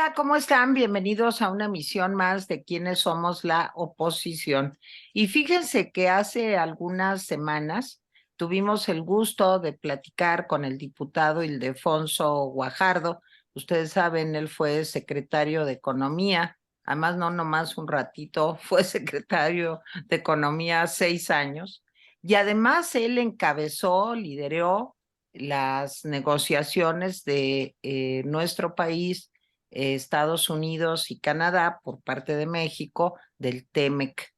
Hola, ¿cómo están? Bienvenidos a una emisión más de Quiénes somos la oposición. Y fíjense que hace algunas semanas tuvimos el gusto de platicar con el diputado Ildefonso Guajardo. Ustedes saben, él fue secretario de Economía, además no nomás un ratito, fue secretario de Economía 6 años. Y además él encabezó, lideró las negociaciones de nuestro país, Estados Unidos y Canadá por parte de México del TEMEC,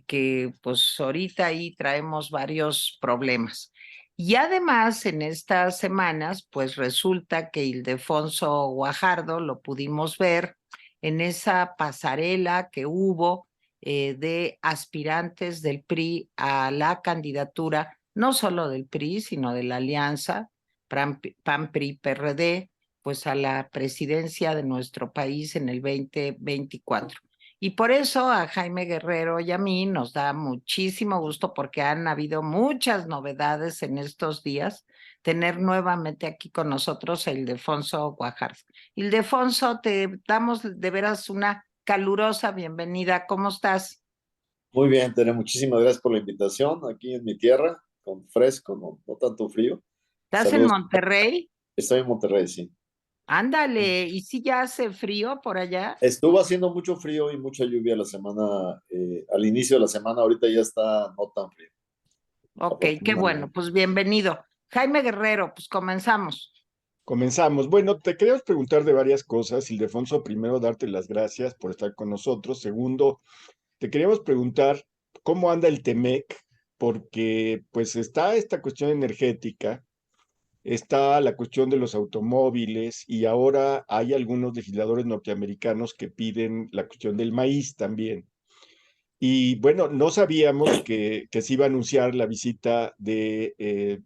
que pues ahorita ahí traemos varios problemas. Y además en estas semanas pues resulta que Ildefonso Guajardo lo pudimos ver en esa pasarela que hubo de aspirantes del PRI a la candidatura, no solo del PRI, sino de la alianza PAN-PRI-PRD, pues a la presidencia de nuestro país en el 2024. Y por eso a Jaime Guerrero y a mí nos da muchísimo gusto porque han habido muchas novedades en estos días, tener nuevamente aquí con nosotros a Ildefonso Guajardo. Ildefonso, te damos de veras una calurosa bienvenida. ¿Cómo estás? Muy bien, Tere, muchísimas gracias por la invitación aquí en mi tierra, con fresco, no tanto frío. ¿Estás en Saludos, Monterrey? estoy en Monterrey, sí. Ándale, ¿y si ya hace frío por allá? Estuvo haciendo mucho frío y mucha lluvia la semana, al inicio de la semana, ahorita ya está no tan frío, Ok, qué bueno, afortunadamente. pues bienvenido. Jaime Guerrero, pues comenzamos. Comenzamos. Bueno, te queríamos preguntar de varias cosas. Ildefonso, primero, darte las gracias por estar con nosotros. Segundo, te queríamos preguntar cómo anda el TEMEC, porque pues está esta cuestión energética, está la cuestión de los automóviles y ahora hay algunos legisladores norteamericanos que piden la cuestión del maíz también. Y bueno, no sabíamos que se iba a anunciar la visita de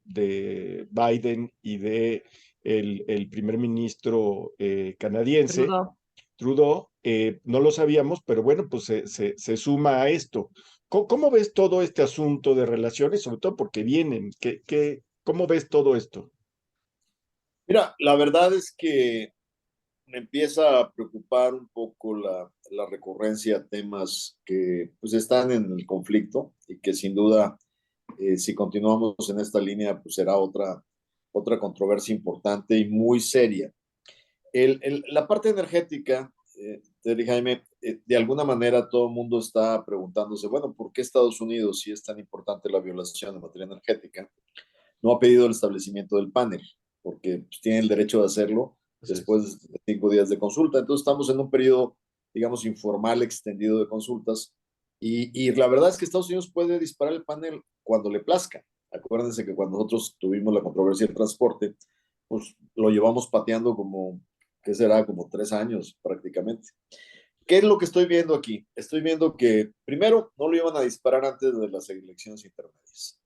Biden y de el primer ministro canadiense, Trudeau. Trudeau. No lo sabíamos, pero bueno, pues se suma a esto. ¿Cómo ves todo este asunto de relaciones, sobre todo porque vienen? ¿Cómo ves todo esto? Mira, la verdad es que me empieza a preocupar un poco la recurrencia a temas que pues están en el conflicto y que sin duda, si continuamos en esta línea, pues será otra controversia importante y muy seria. La parte energética, te dije, Jaime, de alguna manera todo el mundo está preguntándose, bueno, ¿por qué Estados Unidos, si es tan importante la violación de materia energética, no ha pedido el establecimiento del panel? Porque pues, tiene el derecho de hacerlo Así es. después de 5 días de consulta. Entonces estamos en un periodo, digamos, informal, extendido de consultas. Y la verdad es que Estados Unidos puede disparar el panel cuando le plazca. Acuérdense que cuando nosotros tuvimos la controversia del transporte, pues lo llevamos pateando como, ¿qué será? Como 3 años prácticamente. ¿Qué es lo que estoy viendo aquí? Estoy viendo que primero no lo iban a disparar antes de las elecciones intermedias.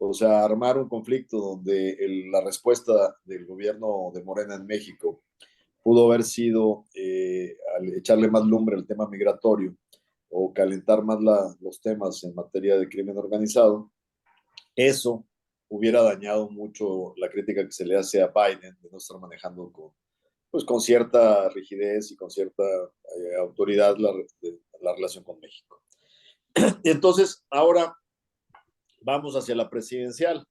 O sea, armar un conflicto donde la respuesta del gobierno de Morena en México pudo haber sido al echarle más lumbre al tema migratorio o calentar más los temas en materia de crimen organizado. Eso hubiera dañado mucho la crítica que se le hace a Biden de no estar manejando pues, con cierta rigidez y con cierta autoridad la relación con México. Y entonces, ahora vamos hacia la presidencial.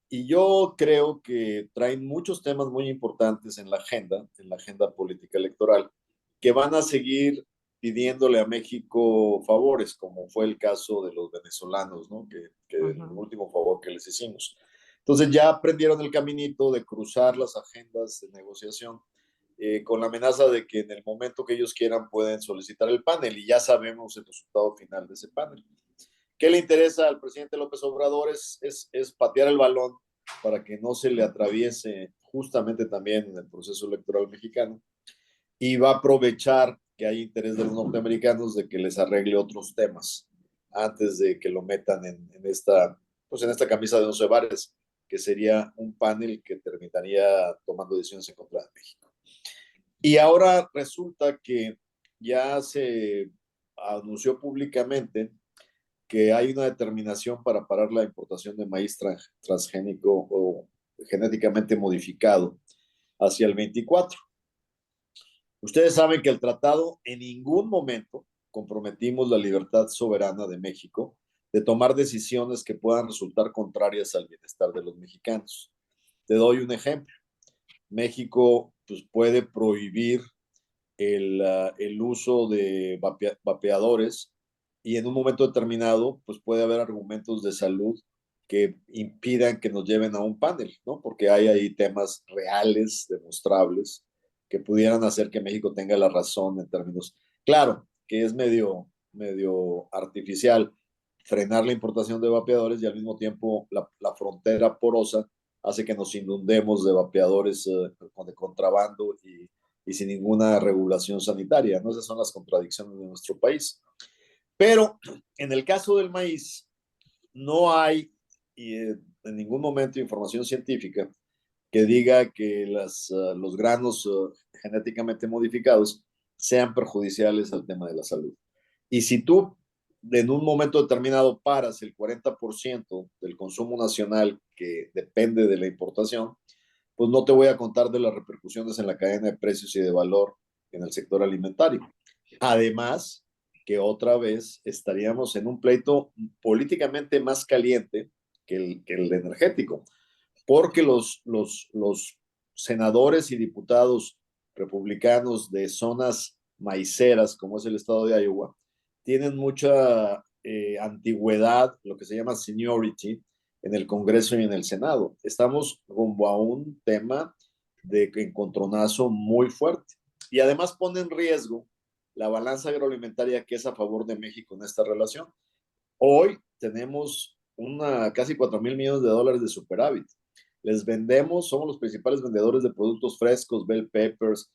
Y yo creo que traen muchos temas muy importantes en la agenda política electoral, que van a seguir pidiéndole a México favores, como fue el caso de los venezolanos, ¿no? Que el Ujú. último favor que les hicimos. Entonces ya aprendieron el caminito de cruzar las agendas de negociación, con la amenaza de que en el momento que ellos quieran pueden solicitar el panel y ya sabemos el resultado final de ese panel. ¿Qué le interesa al presidente López Obrador? Es patear el balón para que no se le atraviese justamente también en el proceso electoral mexicano, y va a aprovechar que hay interés de los norteamericanos de que les arregle otros temas antes de que lo metan pues en esta camisa de 11 varas, que sería un panel que terminaría tomando decisiones en contra de México. Y ahora resulta que ya se anunció públicamente que hay una determinación para parar la importación de maíz transgénico o genéticamente modificado hacia el 24. Ustedes saben que el tratado en ningún momento comprometimos la libertad soberana de México de tomar decisiones que puedan resultar contrarias al bienestar de los mexicanos. Te doy un ejemplo. México pues, puede prohibir el uso de vapeadores y en un momento determinado pues puede haber argumentos de salud que impidan que nos lleven a un panel, ¿no? Porque hay ahí temas reales, demostrables, que pudieran hacer que México tenga la razón en términos, claro, que es medio artificial frenar la importación de vapeadores y al mismo tiempo la frontera porosa hace que nos inundemos de vapeadores de contrabando y sin ninguna regulación sanitaria, ¿no? Esas son las contradicciones de nuestro país. Pero en el caso del maíz, no hay en ningún momento información científica que diga que los granos genéticamente modificados sean perjudiciales al tema de la salud. Y si tú en un momento determinado paras el 40% del consumo nacional que depende de la importación, pues no te voy a contar de las repercusiones en la cadena de precios y de valor en el sector alimentario. Además, que otra vez estaríamos en un pleito políticamente más caliente que el energético, porque los senadores y diputados republicanos de zonas maiceras, como es el estado de Iowa, tienen mucha antigüedad, lo que se llama seniority, en el Congreso y en el Senado. Estamos rumbo a un tema de encontronazo muy fuerte. Y además pone en riesgo la balanza agroalimentaria que es a favor de México en esta relación. Hoy tenemos casi 4,000 millones de dólares de superávit. Les vendemos, somos los principales vendedores de productos frescos, bell peppers,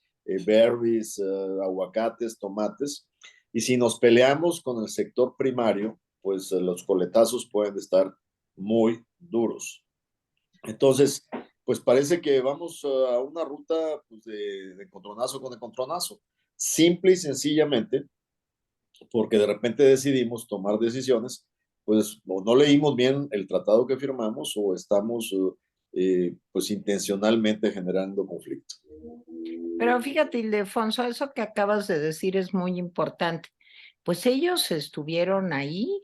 berries, aguacates, tomates. Y si nos peleamos con el sector primario, pues los coletazos pueden estar muy duros. Entonces, pues parece que vamos a una ruta pues, de encontronazo con encontronazo. Simple y sencillamente, porque de repente decidimos tomar decisiones, pues o no leímos bien el tratado que firmamos o estamos pues intencionalmente generando conflicto. Pero fíjate, Ildefonso, eso que acabas de decir es muy importante. Pues ellos estuvieron ahí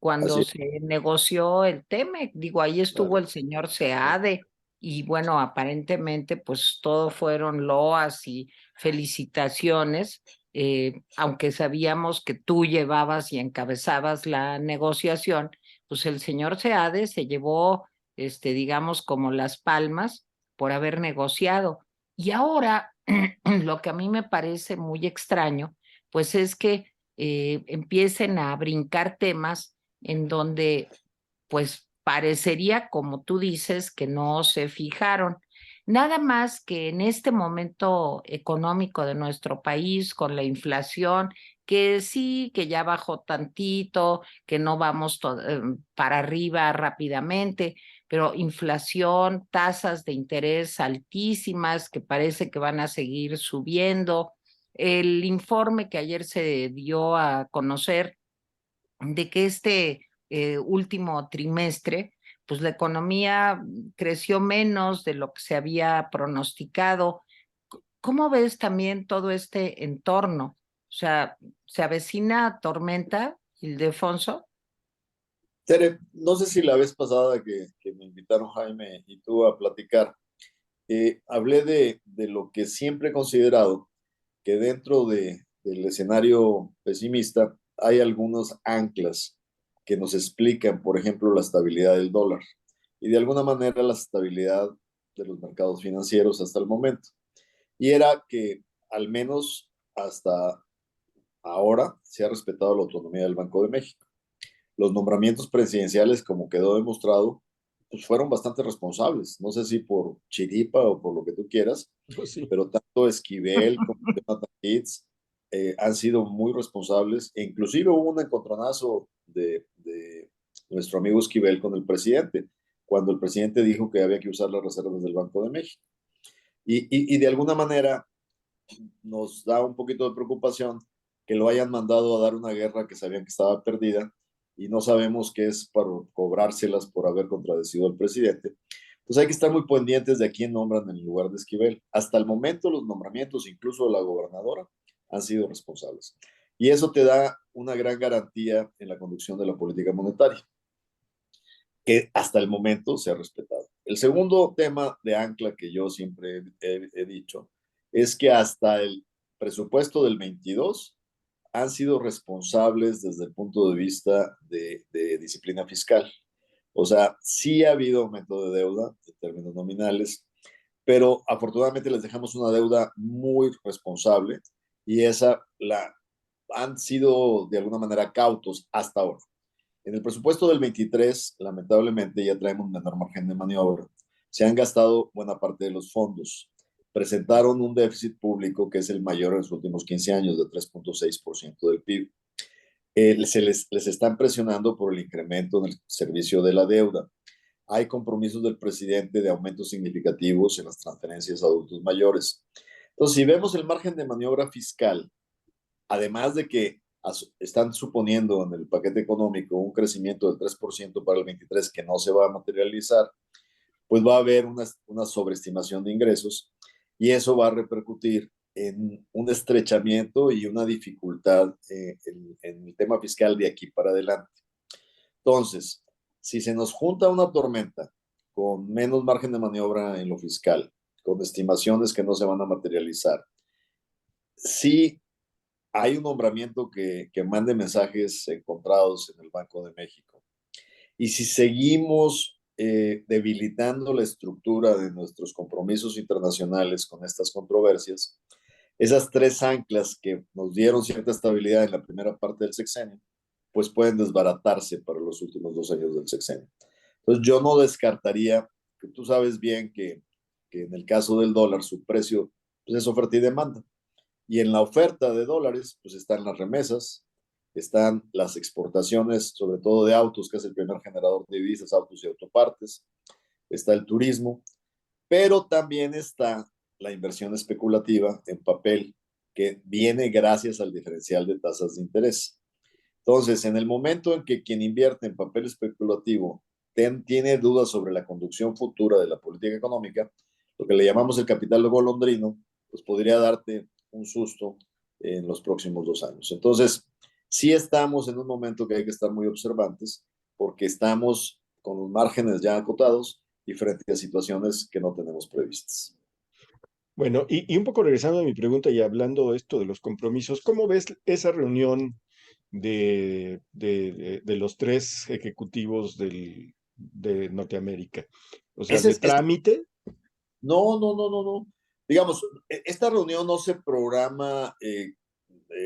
cuando Así se negoció el TEMEC. Digo, ahí estuvo claro. el señor Seade y bueno, aparentemente pues todo fueron loas y felicitaciones, aunque sabíamos que tú llevabas y encabezabas la negociación, pues el señor Seade se llevó, digamos, como las palmas por haber negociado. Y ahora, lo que a mí me parece muy extraño, pues es que empiecen a brincar temas en donde, pues parecería, como tú dices, que no se fijaron. Nada más que en este momento económico de nuestro país, con la inflación, que sí, que ya bajó tantito, que no vamos para arriba rápidamente, pero inflación, tasas de interés altísimas que parece que van a seguir subiendo. El informe que ayer se dio a conocer de que último trimestre, pues la economía creció menos de lo que se había pronosticado. ¿Cómo ves también todo este entorno? O sea, ¿se avecina tormenta, Ildefonso? Tere, no sé si la vez pasada que me invitaron Jaime y tú a platicar, hablé de lo que siempre he considerado que dentro del escenario pesimista hay algunos anclas que nos explican, por ejemplo, la estabilidad del dólar y de alguna manera la estabilidad de los mercados financieros hasta el momento. Y era que al menos hasta ahora se ha respetado la autonomía del Banco de México. Los nombramientos presidenciales, como quedó demostrado, pues fueron bastante responsables. No sé si por chiripa o por lo que tú quieras, Pues sí. pero tanto Esquivel como Jonathan Leeds han sido muy responsables. E inclusive hubo un encontronazo de nuestro amigo Esquivel con el presidente, cuando el presidente dijo que había que usar las reservas del Banco de México. Y de alguna manera nos da un poquito de preocupación que lo hayan mandado a dar una guerra que sabían que estaba perdida y no sabemos qué es para cobrárselas por haber contradecido al presidente, Entonces hay que estar muy pendientes de a quién nombran en el lugar de Esquivel. Hasta el momento los nombramientos, incluso de la gobernadora, han sido responsables. Y eso te da una gran garantía en la conducción de la política monetaria, que hasta el momento se ha respetado. El segundo tema de ancla que yo siempre he dicho es que hasta el presupuesto del 22 han sido responsables desde el punto de vista de disciplina fiscal. O sea, sí ha habido aumento de deuda en términos nominales, pero afortunadamente les dejamos una deuda muy responsable y esa la han sido de alguna manera cautos hasta ahora. En el presupuesto del 23, lamentablemente, ya traemos un menor margen de maniobra. Se han gastado buena parte de los fondos. Presentaron un déficit público que es el mayor en los últimos 15 años, de 3.6% del PIB. Les están presionando por el incremento en el servicio de la deuda. Hay compromisos del presidente de aumentos significativos en las transferencias a adultos mayores. Entonces, si vemos el margen de maniobra fiscal, además de que están suponiendo en el paquete económico un crecimiento del 3% para el 23 que no se va a materializar, pues va a haber una sobreestimación de ingresos y eso va a repercutir en un estrechamiento y una dificultad en el tema fiscal de aquí para adelante. Entonces, si se nos junta una tormenta con menos margen de maniobra en lo fiscal, con estimaciones que no se van a materializar, sí hay un nombramiento que mande mensajes encontrados en el Banco de México. Y si seguimos debilitando la estructura de nuestros compromisos internacionales con estas controversias, esas tres anclas que nos dieron cierta estabilidad en la primera parte del sexenio, pues pueden desbaratarse para los últimos 2 años del sexenio. Entonces yo no descartaría, que tú sabes bien que en el caso del dólar su precio pues es oferta y demanda. Y en la oferta de dólares, pues están las remesas, están las exportaciones, sobre todo de autos, que es el primer generador de divisas, autos y autopartes, está el turismo, pero también está la inversión especulativa en papel, que viene gracias al diferencial de tasas de interés. Entonces, en el momento en que quien invierte en papel especulativo tiene dudas sobre la conducción futura de la política económica, lo que le llamamos el capital golondrino, pues podría darte un susto en los próximos 2 años. Entonces, sí estamos en un momento que hay que estar muy observantes porque estamos con los márgenes ya acotados y frente a situaciones que no tenemos previstas. Bueno, y un poco regresando a mi pregunta y hablando esto de los compromisos, ¿cómo ves esa reunión de los tres ejecutivos de Norteamérica? O sea, Ese de es, esta, trámite. no, no, no, no, no. Digamos, esta reunión no se programa,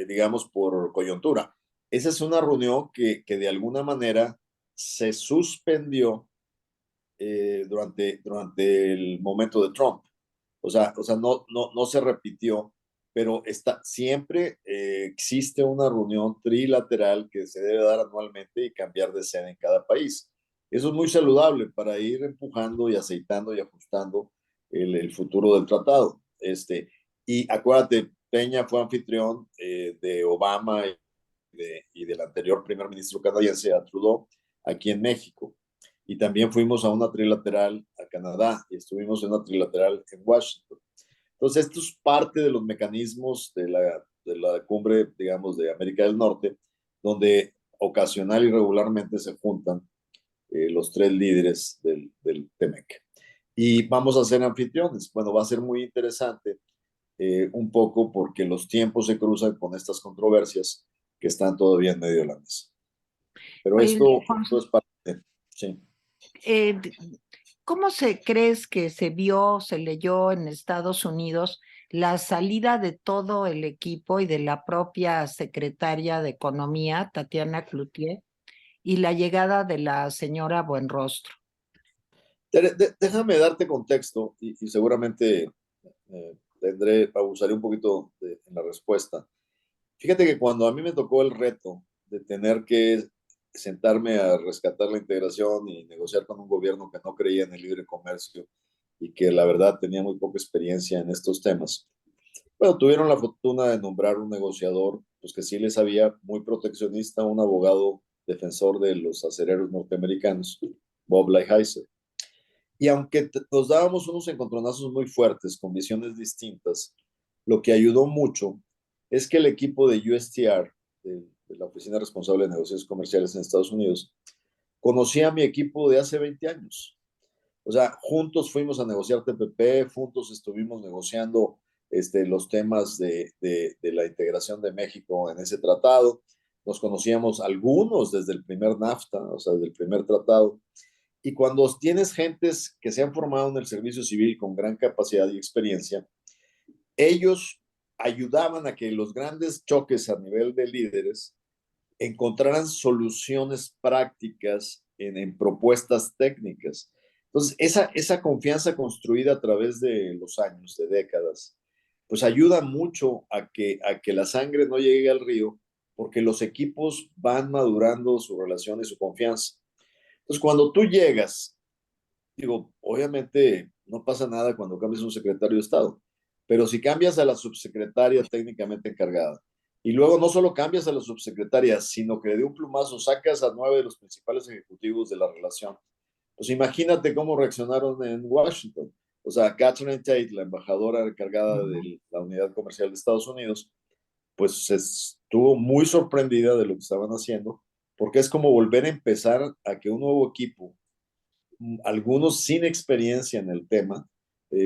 digamos, por coyuntura. Esa es una reunión que de alguna manera se suspendió durante el momento de Trump. O sea no se repitió, pero siempre existe una reunión trilateral que se debe dar anualmente y cambiar de sede en cada país. Eso es muy saludable para ir empujando y aceitando y ajustando el futuro del tratado. Y acuérdate, Peña fue anfitrión de Obama y del anterior primer ministro canadiense, a Trudeau, aquí en México. Y también fuimos a una trilateral a Canadá y estuvimos en una trilateral en Washington. Entonces, esto es parte de los mecanismos de la cumbre, digamos, de América del Norte, donde ocasional y regularmente se juntan los tres líderes del TEMEC. Y vamos a ser anfitriones. Bueno, va a ser muy interesante un poco porque los tiempos se cruzan con estas controversias que están todavía en medio de la mesa. Pero Oye, esto es parte, sí. eh, ¿cómo crees que se vio, se leyó en Estados Unidos la salida de todo el equipo y de la propia secretaria de Economía, Tatiana Cloutier, y la llegada de la señora Buenrostro? Déjame darte contexto y seguramente abusaré un poquito en la respuesta. Fíjate que cuando a mí me tocó el reto de tener que sentarme a rescatar la integración y negociar con un gobierno que no creía en el libre comercio y que la verdad tenía muy poca experiencia en estos temas, bueno, tuvieron la fortuna de nombrar un negociador, pues que sí les sabía, muy proteccionista, un abogado defensor de los acereros norteamericanos, Bob Lighthizer. Y aunque nos dábamos unos encontronazos muy fuertes con visiones distintas, lo que ayudó mucho es que el equipo de USTR, de la Oficina Responsable de Negocios Comerciales en Estados Unidos, conocía a mi equipo de hace 20 años. O sea, juntos fuimos a negociar TPP, juntos estuvimos negociando los temas de la integración de México en ese tratado. Nos conocíamos algunos desde el primer NAFTA, o sea, desde el primer tratado. Y cuando tienes gentes que se han formado en el servicio civil con gran capacidad y experiencia, ellos ayudaban a que los grandes choques a nivel de líderes encontraran soluciones prácticas en propuestas técnicas. Entonces, esa confianza construida a través de los años, de décadas, pues ayuda mucho a que la sangre no llegue al río, porque los equipos van madurando su relación y su confianza. Entonces, cuando tú llegas, digo, obviamente no pasa nada cuando cambias un secretario de Estado, pero si cambias a la subsecretaria técnicamente encargada, y luego no solo cambias a la subsecretaria, sino que de un plumazo sacas a 9 de los principales ejecutivos de la relación, pues imagínate cómo reaccionaron en Washington. O sea, Catherine Tate, la embajadora encargada de la unidad comercial de Estados Unidos, pues estuvo muy sorprendida de lo que estaban haciendo, porque es como volver a empezar a que un nuevo equipo, algunos sin experiencia en el tema,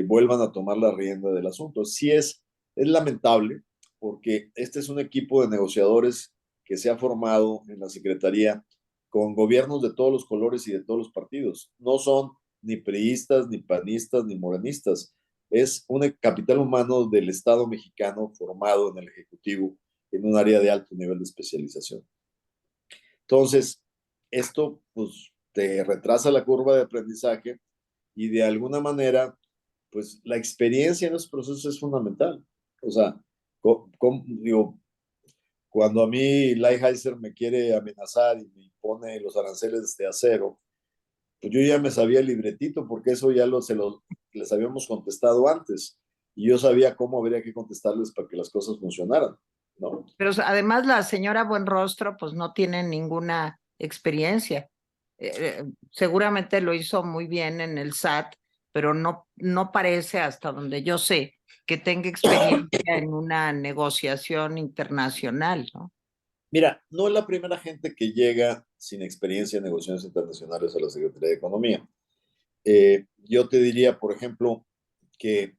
vuelvan a tomar la rienda del asunto. Sí es lamentable, porque este es un equipo de negociadores que se ha formado en la Secretaría con gobiernos de todos los colores y de todos los partidos. No son ni priistas, ni panistas, ni morenistas. Es un capital humano del Estado mexicano formado en el Ejecutivo en un área de alto nivel de especialización. Entonces, esto pues te retrasa la curva de aprendizaje y de alguna manera, pues la experiencia en los procesos es fundamental. O sea, digo, cuando a mí Lighthizer me quiere amenazar y me pone los aranceles de acero, pues yo ya me sabía el libretito porque eso ya les habíamos contestado antes y yo sabía cómo habría que contestarles para que las cosas funcionaran, ¿no? Pero además la señora Buenrostro pues no tiene ninguna experiencia. Seguramente lo hizo muy bien en el SAT, pero no parece, hasta donde yo sé, que tenga experiencia en una negociación internacional, ¿no? Mira, no es la primera gente que llega sin experiencia en negociaciones internacionales a la Secretaría de Economía. Yo te diría, por ejemplo, que,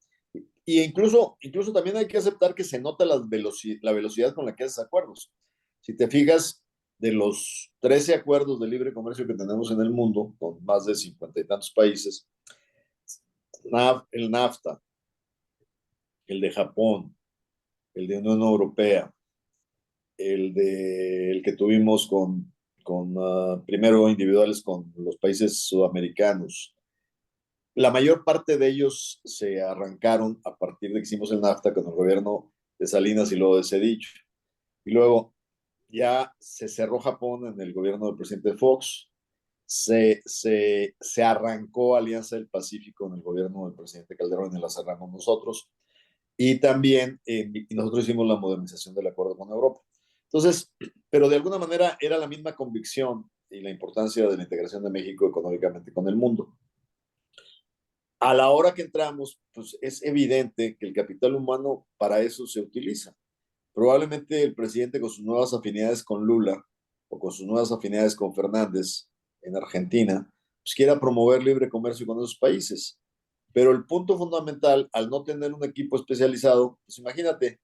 y incluso también hay que aceptar que se nota la velocidad con la que haces acuerdos. Si te fijas, de los 13 acuerdos de libre comercio que tenemos en el mundo, con más de 50 y tantos países, el NAFTA, el de Japón, el de Unión Europea, el que tuvimos primero individuales con los países sudamericanos. La mayor parte de ellos se arrancaron a partir de que hicimos el NAFTA con el gobierno de Salinas y luego de Cedillo. Y luego ya se cerró Japón en el gobierno del presidente Fox, se arrancó Alianza del Pacífico en el gobierno del presidente Calderón y la cerramos nosotros. Y también nosotros hicimos la modernización del acuerdo con Europa. Entonces, pero de alguna manera era la misma convicción y la importancia de la integración de México económicamente con el mundo. A la hora que entramos, pues es evidente que el capital humano para eso se utiliza. Probablemente el presidente con sus nuevas afinidades con Lula o con sus nuevas afinidades con Fernández en Argentina, pues quiera promover libre comercio con esos países. Pero el punto fundamental, al no tener un equipo especializado, pues imagínate,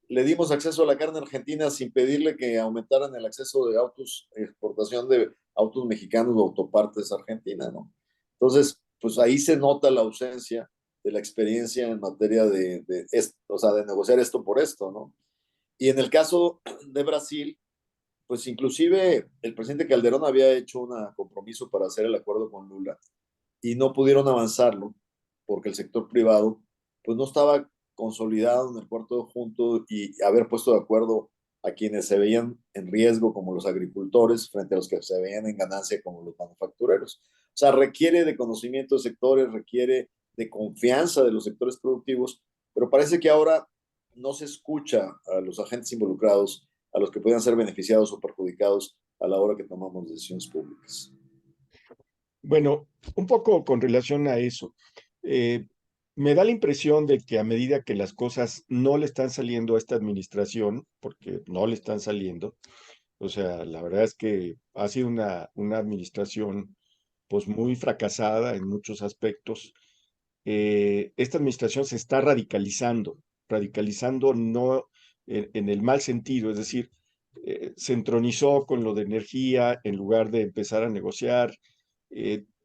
le dimos acceso a la carne argentina sin pedirle que aumentaran el acceso de autos, exportación de autos mexicanos o autopartes argentina, ¿no? Entonces, pues ahí se nota la ausencia de la experiencia en materia o sea, de negociar esto por esto, ¿no? Y en el caso de Brasil, pues inclusive el presidente Calderón había hecho un compromiso para hacer el acuerdo con Lula y no pudieron avanzarlo porque el sector privado pues no estaba consolidado en el cuarto junto y haber puesto de acuerdo a quienes se veían en riesgo como los agricultores frente a los que se veían en ganancia como los manufactureros. O sea, requiere de conocimiento de sectores, requiere de confianza de los sectores productivos, pero parece que ahora no se escucha a los agentes involucrados, a los que puedan ser beneficiados o perjudicados a la hora que tomamos decisiones públicas. Bueno, un poco con relación a eso. eh, Me da la impresión de que a medida que las cosas no le están saliendo a esta administración, porque no le están saliendo, o sea, la verdad es que ha sido una administración pues muy fracasada en muchos aspectos. Esta administración se está radicalizando no en el mal sentido, es decir, se entronizó con lo de energía en lugar de empezar a negociar.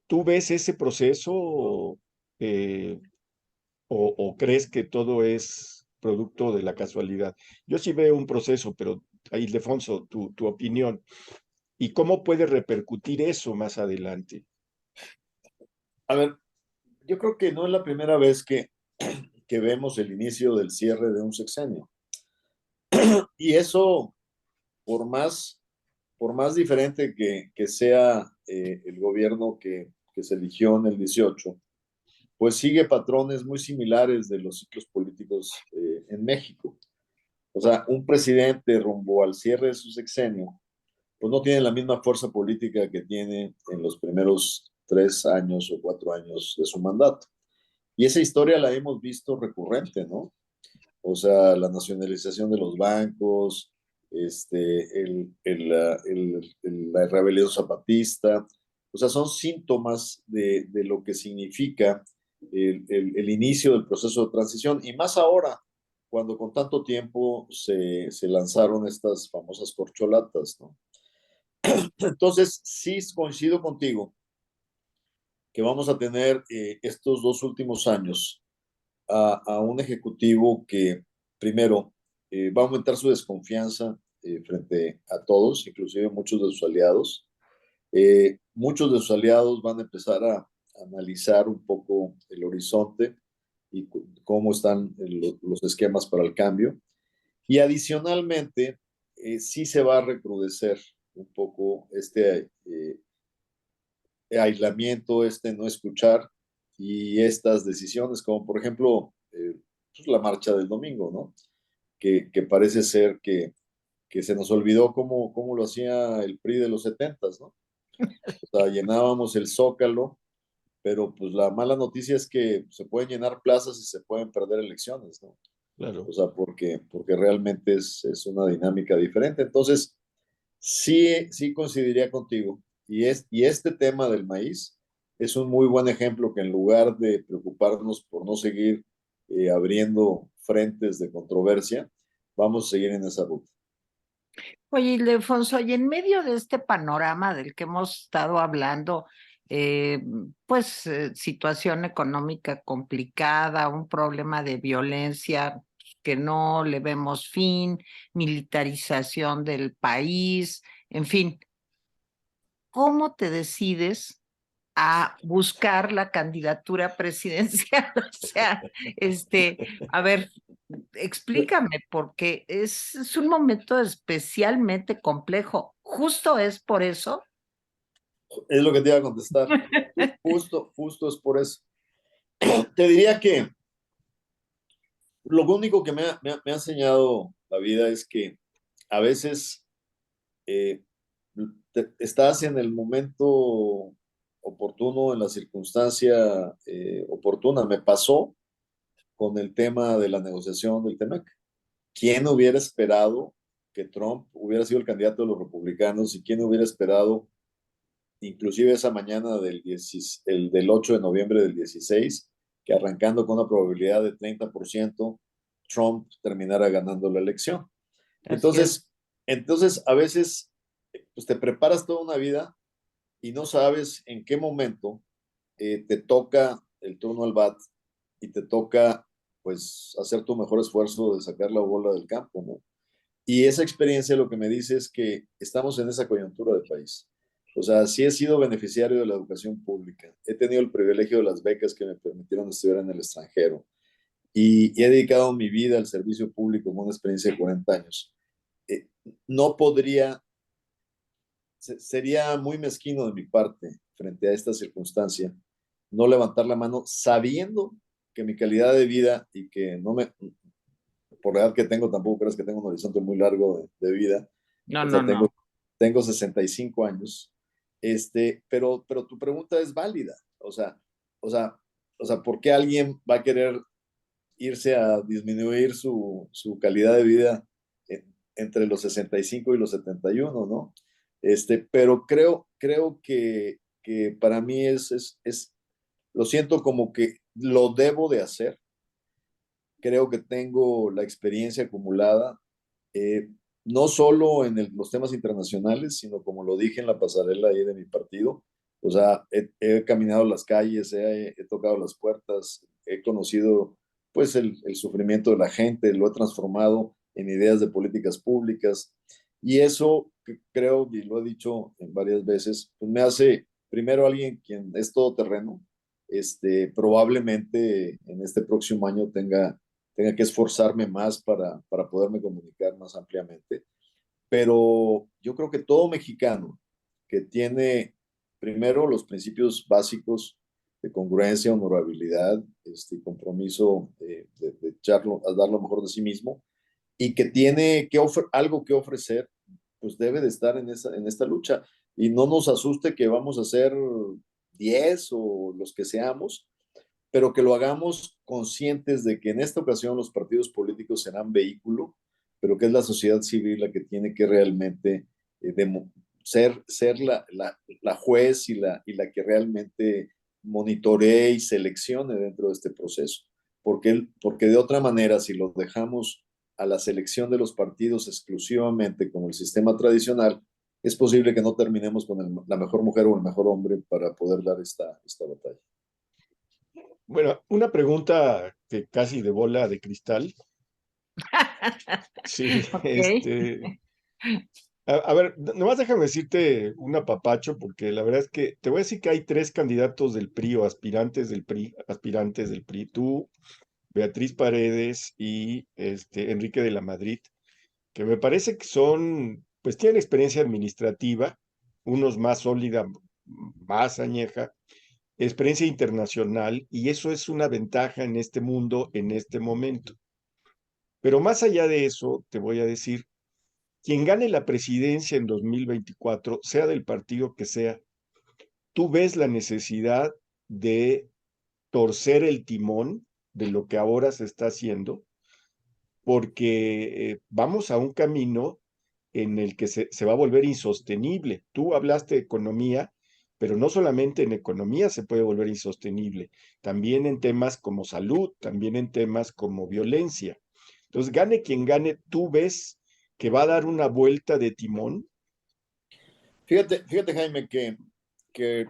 ¿Tú ves ese proceso eh, o crees que todo es producto de la casualidad? Yo sí veo un proceso, pero ahí, Ildefonso, tu opinión. ¿Y cómo puede repercutir eso más adelante? A ver, yo creo que no es la primera vez que vemos el inicio del cierre de un sexenio. Y eso, por más, por más diferente que sea el gobierno que se eligió en el 18, pues sigue patrones muy similares de los ciclos políticos en México. O sea, un presidente rumbo al cierre de su sexenio, pues no tiene la misma fuerza política que tiene en los primeros 3 años o 4 años de su mandato. Y esa historia la hemos visto recurrente, ¿no? O sea, la nacionalización de los bancos, la rebelión zapatista, o sea, son síntomas de lo que significa el inicio del proceso de transición, y más ahora, cuando con tanto tiempo se lanzaron estas famosas corcholatas, ¿no? Entonces, sí coincido contigo que vamos a tener estos 2 últimos años a un ejecutivo que, primero, va a aumentar su desconfianza frente a todos, inclusive muchos de sus aliados. Muchos de sus aliados van a empezar a analizar un poco el horizonte y cómo están los esquemas para el cambio. Y adicionalmente, sí se va a recrudecer un poco aislamiento, no escuchar y estas decisiones, como por ejemplo pues la marcha del domingo, ¿no? Que parece ser que se nos olvidó cómo lo hacía el PRI de los 70s, ¿no? O sea, llenábamos el Zócalo, pero pues la mala noticia es que se pueden llenar plazas y se pueden perder elecciones, ¿no? Claro. O sea, porque realmente es una dinámica diferente. Entonces, sí coincidiría contigo. Y este tema del maíz es un muy buen ejemplo que en lugar de preocuparnos por no seguir abriendo frentes de controversia, vamos a seguir en esa ruta. Oye, Ildefonso, y en medio de este panorama del que hemos estado hablando, situación económica complicada, un problema de violencia que no le vemos fin, militarización del país, en fin, ¿cómo te decides a buscar la candidatura presidencial? O sea, a ver, explícame, porque es un momento especialmente complejo. Justo es por eso. Es lo que te iba a contestar. Justo es por eso. Te diría que lo único que me ha enseñado la vida es que a veces eh, estás en el momento oportuno, en la circunstancia oportuna. Me pasó con el tema de la negociación del TEMEC. ¿Quién hubiera esperado que Trump hubiera sido el candidato de los republicanos y quién hubiera esperado, inclusive esa mañana del 8 de noviembre del 16, que arrancando con una probabilidad de 30%, Trump terminara ganando la elección? Así es. Entonces a veces pues te preparas toda una vida y no sabes en qué momento te toca el turno al bat y te toca pues hacer tu mejor esfuerzo de sacar la bola del campo, ¿no? Y esa experiencia lo que me dice es que estamos en esa coyuntura de país. O sea, sí he sido beneficiario de la educación pública, he tenido el privilegio de las becas que me permitieron estudiar en el extranjero y he dedicado mi vida al servicio público con una experiencia de 40 años. Eh, no podría, sería muy mezquino de mi parte frente a esta circunstancia no levantar la mano sabiendo que mi calidad de vida y que no me, por la edad que tengo, tampoco crees que tengo un horizonte muy largo de vida. No, O no, sea, no. tengo 65 años pero tu pregunta es válida. O sea, ¿por qué alguien va a querer irse a disminuir su calidad de vida entre los 65 y los 71, ¿no? Pero creo que para mí lo siento como que lo debo de hacer. Creo que tengo la experiencia acumulada, eh, no solo en los temas internacionales, sino como lo dije en la pasarela ahí de mi partido. O sea, he caminado las calles, he tocado las puertas, he conocido pues el sufrimiento de la gente, lo he transformado en ideas de políticas públicas. Y eso creo, y lo he dicho en varias veces, pues me hace primero alguien quien es todoterreno. Probablemente en este próximo año tenga que esforzarme más para poderme comunicar más ampliamente. Pero yo creo que todo mexicano que tiene primero los principios básicos de congruencia, honorabilidad, compromiso de echarlo, a dar lo mejor de sí mismo, y que tiene algo que ofrecer, pues debe de estar en esta lucha. Y no nos asuste que vamos a ser 10 o los que seamos, pero que lo hagamos conscientes de que en esta ocasión los partidos políticos serán vehículo, pero que es la sociedad civil la que tiene que realmente ser la juez y la que realmente monitoree y seleccione dentro de este proceso. Porque de otra manera, si lo dejamos a la selección de los partidos exclusivamente como el sistema tradicional, es posible que no terminemos con la mejor mujer o el mejor hombre para poder dar esta batalla. Bueno, una pregunta que casi de bola de cristal. Sí, Ok. a ver, nomás déjame decirte un apapacho, porque la verdad es que te voy a decir que hay tres candidatos del PRI o aspirantes del PRI, tú, Beatriz Paredes y Enrique de la Madrid, que me parece que pues tienen experiencia administrativa, unos más sólida, más añeja, experiencia internacional, y eso es una ventaja en este mundo, en este momento. Pero más allá de eso, te voy a decir, quien gane la presidencia en 2024, sea del partido que sea, tú ves la necesidad de torcer el timón de lo que ahora se está haciendo, porque vamos a un camino en el que se va a volver insostenible. Tú hablaste de economía, pero no solamente en economía se puede volver insostenible, también en temas como salud, también en temas como violencia. Entonces, gane quien gane, tú ves que va a dar una vuelta de timón. Fíjate, Jaime, que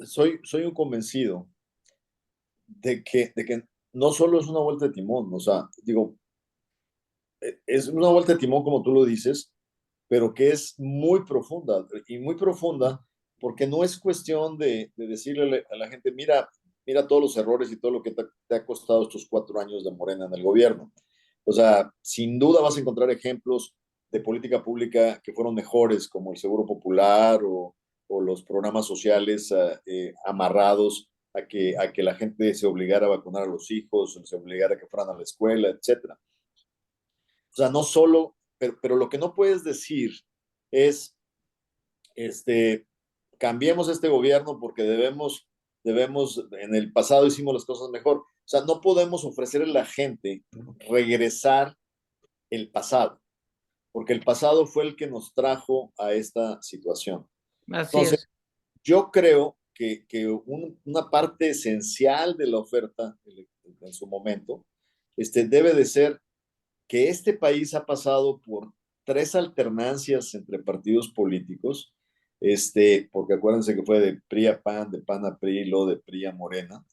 soy un convencido de que no solo es una vuelta de timón, o sea, digo, es una vuelta de timón como tú lo dices, pero que es muy profunda, y muy profunda porque no es cuestión de decirle a la gente, mira todos los errores y todo lo que te ha costado estos 4 años de Morena en el gobierno. O sea, sin duda vas a encontrar ejemplos de política pública que fueron mejores, como el Seguro Popular o los programas sociales amarrados a que la gente se obligara a vacunar a los hijos, se obligara a que fueran a la escuela, etcétera. O sea, no solo, pero lo que no puedes decir es, este, cambiemos este gobierno porque en el pasado hicimos las cosas mejor. O sea, no podemos ofrecerle a la gente regresar el pasado, porque el pasado fue el que nos trajo a esta situación. Así Entonces, es. yo creo que una parte esencial de la oferta en su momento debe de ser que este país ha pasado por tres alternancias entre partidos políticos, porque acuérdense que fue de PRI a PAN, de PAN a PRI, luego de PRI a Morena,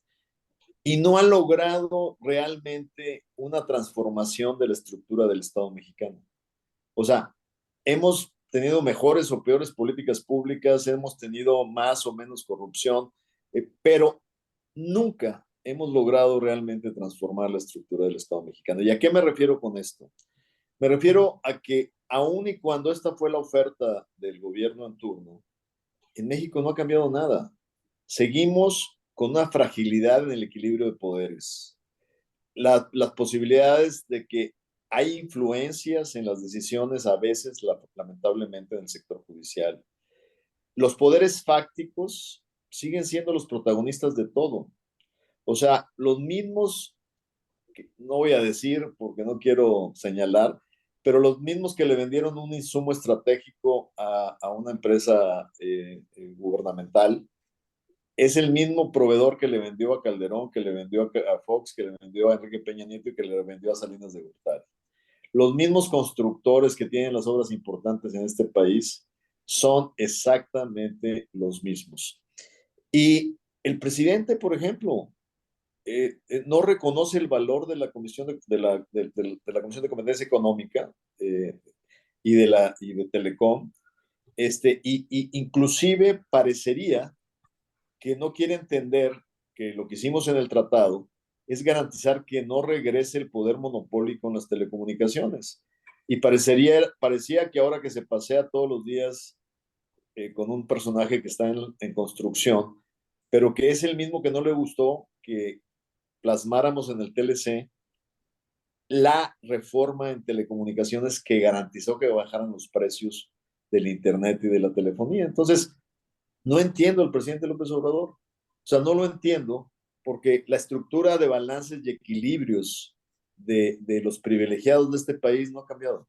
y no ha logrado realmente una transformación de la estructura del Estado mexicano. O sea, hemos tenido mejores o peores políticas públicas, hemos tenido más o menos corrupción, pero nunca hemos logrado realmente transformar la estructura del Estado mexicano. ¿Y a qué me refiero con esto? Me refiero a que aun y cuando esta fue la oferta del gobierno en turno, en México no ha cambiado nada. Seguimos con una fragilidad en el equilibrio de poderes. Las posibilidades de que hay influencias en las decisiones a veces, lamentablemente, en el sector judicial. los poderes fácticos siguen siendo los protagonistas de todo. O sea, los mismos, no voy a decir porque no quiero señalar, pero los mismos que le vendieron un insumo estratégico a una empresa gubernamental, es el mismo proveedor que le vendió a Calderón, que le vendió a Fox, que le vendió a Enrique Peña Nieto y que le vendió a Salinas de Gortari. Los mismos constructores que tienen las obras importantes en este país son exactamente los mismos. Y el presidente, por ejemplo, no reconoce el valor de la Comisión de la Comisión de Competencia Económica y de Telecom, inclusive parecería que no quiere entender que lo que hicimos en el tratado es garantizar que no regrese el poder monopólico en las telecomunicaciones. Y parecía que ahora que se pasea todos los días con un personaje que está en construcción, pero que es el mismo que no le gustó que plasmáramos en el TLC la reforma en telecomunicaciones que garantizó que bajaran los precios del Internet y de la telefonía. Entonces, no entiendo al presidente López Obrador. O sea, no lo entiendo porque la estructura de balances y equilibrios de los privilegiados de este país no ha cambiado.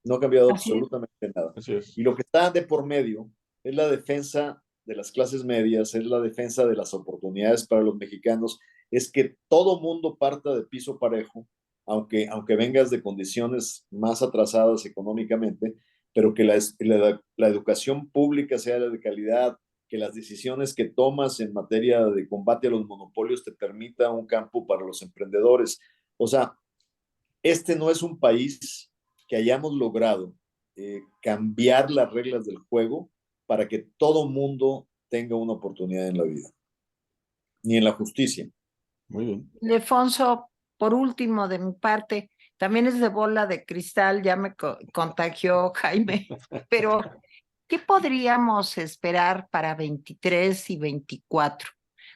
No ha cambiado Así es. absolutamente nada. Así es. Y lo que está de por medio es la defensa de las clases medias, es la defensa de las oportunidades para los mexicanos, es que todo mundo parta de piso parejo, aunque vengas de condiciones más atrasadas económicamente, pero que la educación pública sea de calidad, que las decisiones que tomas en materia de combate a los monopolios te permita un campo para los emprendedores. O sea, este no es un país que hayamos logrado cambiar las reglas del juego para que todo mundo tenga una oportunidad en la vida, ni en la justicia. Muy bien. Ildefonso, por último, de mi parte, también es de bola de cristal, ya me contagió Jaime, pero ¿qué podríamos esperar para 23 y 24?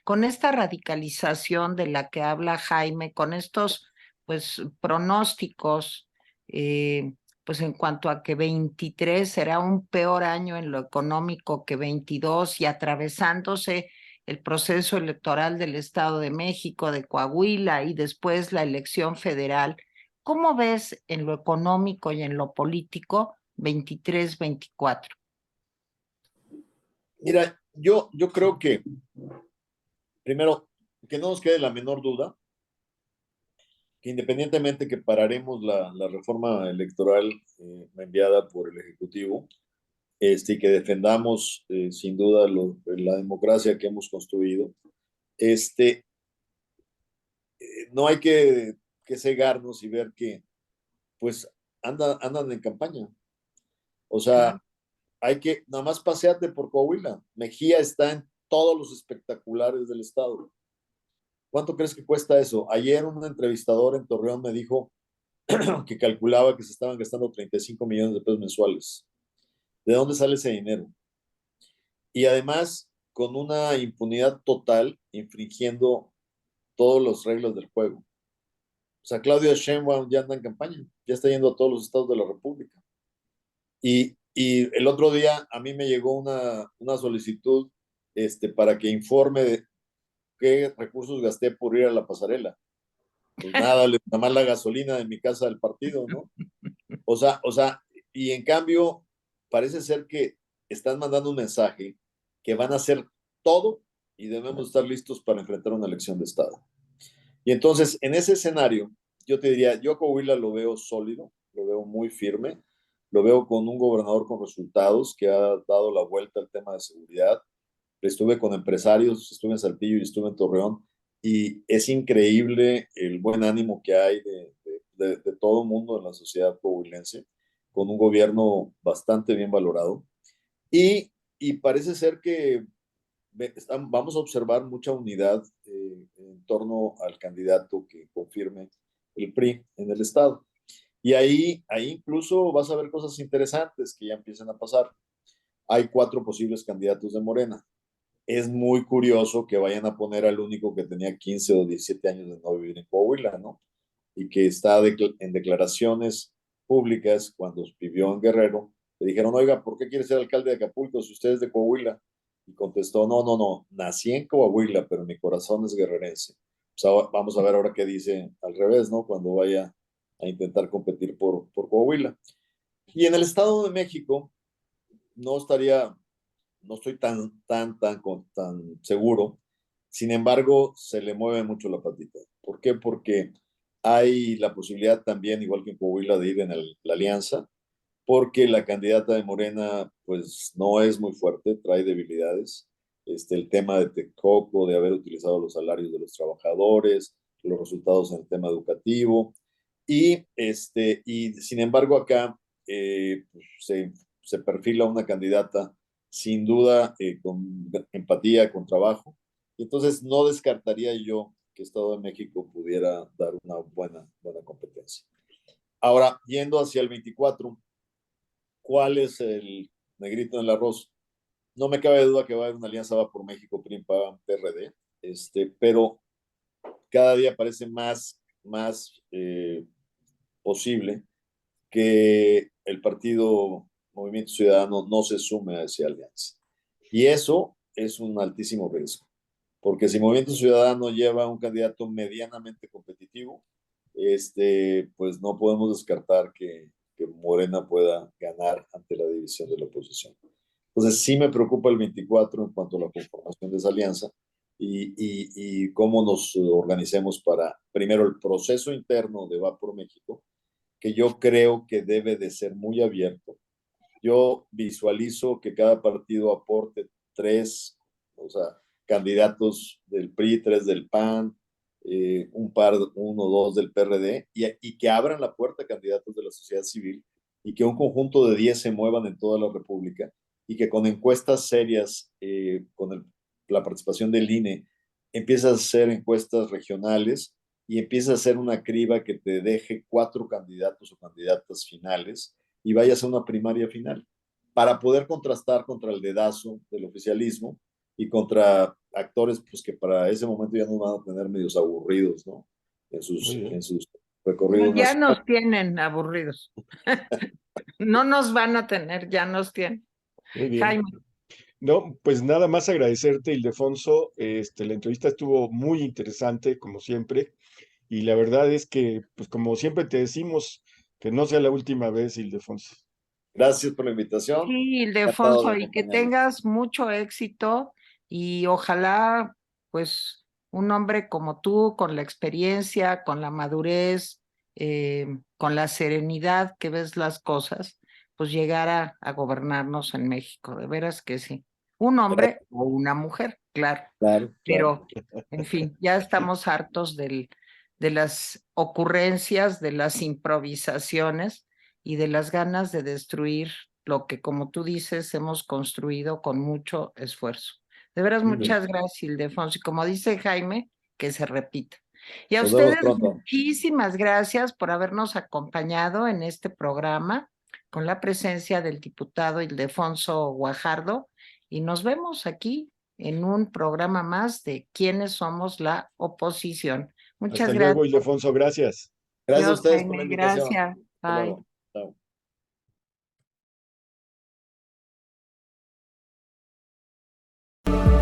Con esta radicalización de la que habla Jaime, con estos pues pronósticos, eh, pues en cuanto a que 23 será un peor año en lo económico que 22 y atravesándose el proceso electoral del Estado de México, de Coahuila y después la elección federal. ¿Cómo ves en lo económico y en lo político 23-24? Mira, yo creo que, primero, que no nos quede la menor duda, que independientemente que pararemos la reforma electoral enviada por el Ejecutivo, y que defendamos sin duda la democracia que hemos construido, este, no hay que cegarnos y ver que pues andan en campaña. O sea, nada más paseate por Coahuila. Mejía está en todos los espectaculares del estado. ¿Cuánto crees que cuesta eso? Ayer un entrevistador en Torreón me dijo que calculaba que se estaban gastando 35 millones de pesos mensuales. ¿De dónde sale ese dinero? Y además, con una impunidad total, infringiendo todas las reglas del juego. O sea, Claudia Sheinbaum ya anda en campaña, ya está yendo a todos los estados de la República. Y el otro día a mí me llegó una solicitud para que informe de qué recursos gasté por ir a la pasarela. Pues nada, nada más la gasolina de mi casa del partido, ¿no? O sea, y en cambio, parece ser que están mandando un mensaje que van a hacer todo y debemos estar listos para enfrentar una elección de Estado. Y entonces, en ese escenario, yo te diría, yo a Coahuila lo veo sólido, lo veo muy firme, lo veo con un gobernador con resultados que ha dado la vuelta al tema de seguridad. Estuve con empresarios, estuve en Saltillo y estuve en Torreón, y es increíble el buen ánimo que hay de todo el mundo en la sociedad coahuilense, con un gobierno bastante bien valorado. Y parece ser que vamos a observar mucha unidad en torno al candidato que confirme el PRI en el estado. Y ahí incluso vas a ver cosas interesantes que ya empiezan a pasar. Hay 4 posibles candidatos de Morena. Es muy curioso que vayan a poner al único que tenía 15 o 17 años de no vivir en Coahuila, ¿no? Y que está en declaraciones públicas cuando vivió en Guerrero, Le dijeron, oiga, ¿por qué quiere ser alcalde de Acapulco si usted es de Coahuila? Y contestó, no, nací en Coahuila, pero mi corazón es guerrerense. O sea, vamos a ver ahora qué dice al revés, ¿no? Cuando vaya a intentar competir por Coahuila. Y en el Estado de México, no estaría, no estoy tan seguro. Sin embargo, se le mueve mucho la patita. ¿Por qué? Porque hay la posibilidad también, igual que en Coahuila, de ir en la alianza, porque la candidata de Morena, pues no es muy fuerte, trae debilidades. El tema de Texcoco, de haber utilizado los salarios de los trabajadores, los resultados en el tema educativo. Y sin embargo, acá pues, se perfila una candidata sin duda con empatía, con trabajo. Y entonces no descartaría yo que Estado de México pudiera dar una buena competencia. Ahora, yendo hacia el 24, ¿cuál es el negrito en el arroz? No me cabe duda que va a haber una alianza Va por México, PRI, PAN, PRD, pero cada día parece más posible que el partido Movimiento Ciudadano no se sume a esa alianza. Y eso es un altísimo riesgo, porque si Movimiento Ciudadano lleva un candidato medianamente competitivo, pues no podemos descartar que Morena pueda ganar ante la división de la oposición. Entonces sí me preocupa el 24 en cuanto a la conformación de esa alianza y cómo nos organicemos para, primero, el proceso interno de Va por México, que yo creo que debe de ser muy abierto. Yo visualizo que cada partido aporte tres, o sea, candidatos del PRI, tres del PAN, un par, uno o dos del PRD, y que abran la puerta a candidatos de la sociedad civil y que un conjunto de 10 se muevan en toda la República y que con encuestas serias, la participación del INE, empiezas a hacer encuestas regionales y empiezas a hacer una criba que te deje 4 candidatos o candidatas finales y vayas a una primaria final para poder contrastar contra el dedazo del oficialismo y contra actores pues que para ese momento ya nos van a tener medios aburridos, ¿no? En sus recorridos Ya nacionales. nos tienen aburridos. No nos van a tener, ya nos tienen. Muy bien. Jaime. No, pues nada más agradecerte, Ildefonso. La entrevista estuvo muy interesante, como siempre. Y la verdad es que, pues como siempre te decimos, que no sea la última vez, Ildefonso. Gracias por la invitación. Sí, Encantado Ildefonso, de y que acompañarlos. tengas mucho éxito y ojalá, pues, un hombre como tú, con la experiencia, con la madurez, con la serenidad que ves las cosas, pues llegara a gobernarnos en México. De veras que sí. Un hombre o una mujer, claro, Claro, claro. pero, en fin, ya estamos hartos de las ocurrencias, de las improvisaciones y de las ganas de destruir lo que, como tú dices, hemos construido con mucho esfuerzo. De veras, Muy bien. muchas gracias, Ildefonso. Y como dice Jaime, que se repita. Y a Nos vemos ustedes, pronto. muchísimas gracias por habernos acompañado en este programa con la presencia del diputado Ildefonso Guajardo. Y nos vemos aquí en un programa más de ¿Quiénes somos la oposición? Muchas Hasta gracias. luego, Ildefonso. Gracias. Gracias a Dios, ustedes por la Jaime, invitación. gracias. Hasta Bye. luego. Chao.